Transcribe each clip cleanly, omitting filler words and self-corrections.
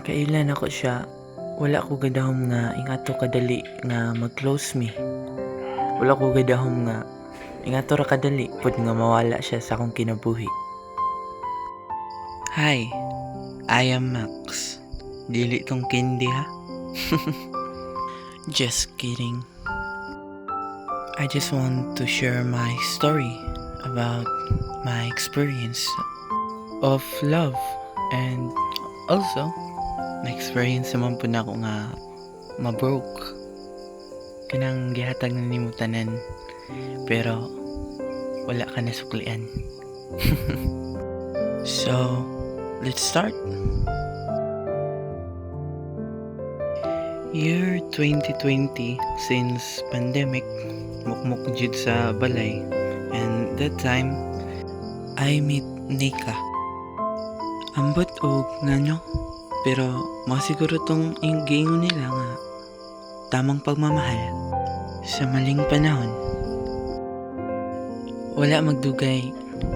Kailan ako siya, wala ko gadahom nga ingato kadali nga mag-close me. Wala ko gadahom nga ingato ra kadali pud nga mawala siya sa akong kinabuhi. Hi, I am Max. Dili tong candy ha. Just kidding. I just want to share my story about my experience of love and also na-experience naman po na ako nga ma-broke. Kanang gihatag na nimo tanan pero wala ka na suklian. So, let's start. Year 2020, since pandemic, mukmuk jud sa balay, and that time I meet Nika. Ambot og ngano, pero masiguro tong giingon nila nga tamang pagmamahal sa maling panahon. Wala magdugay,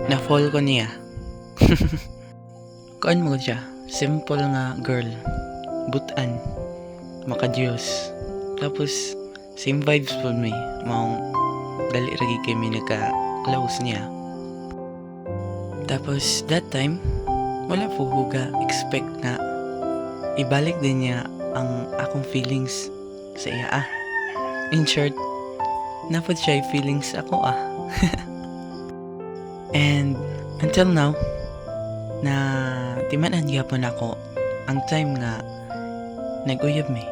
na fall ko niya. Kuan mo siya, simple nga girl, butan, makadiyos. Tapos same vibes po may maong dali ragi kami nagka-close niya. Tapos that time wala po ko expect na ibalik din niya ang akong feelings sa iya. In short, napod siya feelings ako And until now, na timanan gyapon ako ang time nga nag-uyab mi.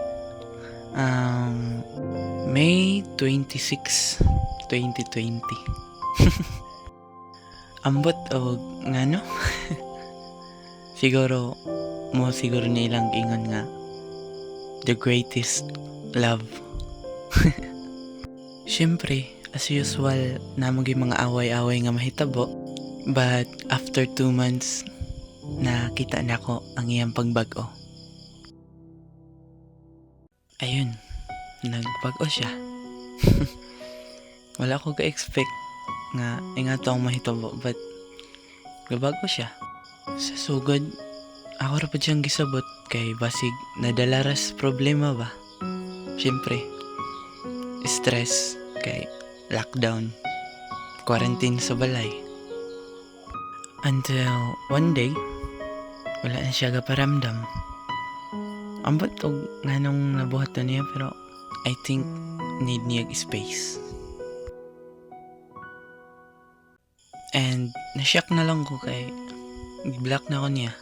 May 26, 2020. Ambot og ngano? siguro nilang ingon nga the greatest love. Siyempre, as usual, namang yung mga away-away nga mahitabo. But after 2 months, nakita na ko ang iyang pagbago. Ayun, nagbago siya. Wala ko ka-expect nga ingato ang mahitabo, but gabago siya. Sa sugod, ako ra pa siyang gisabot kay basig nadalaras problema ba. Siyempre, stress kay lockdown, quarantine sa balay. Until one day, wala na siya gaparamdam. Ambot og nganong nabuhat na niya, pero I think need niya space. And nashock na lang ko kay i-block na ko niya.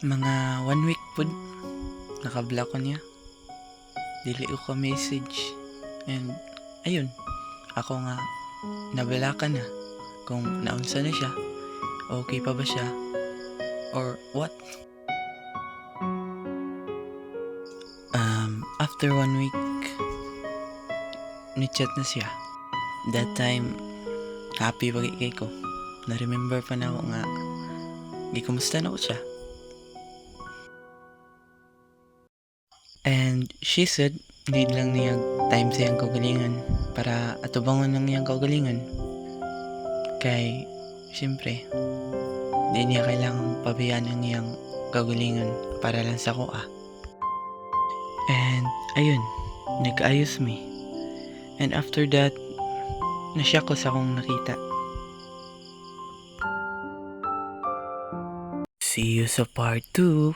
Mga 1 week pud naka-block ko niya. Dili ko ka-message. And ayun, ako nga nabalakan na kung naunsa na siya, okay pa ba siya, or what. After 1 week, ni-chat na siya. That time, happy pagi kay ko. Na-remember pa na ako nga gikumusta na ko siya. And she said need lang niyang time sa iyang kaugalingan para atubangon ng iyang kaugalingan. Kay siyempre di niya kailangang pabayaan ang iyang kaugalingan para lang sa ko. And ayun, nag-ayos mi. And after that, nashock ko sa akong nakita. See you sa part 2.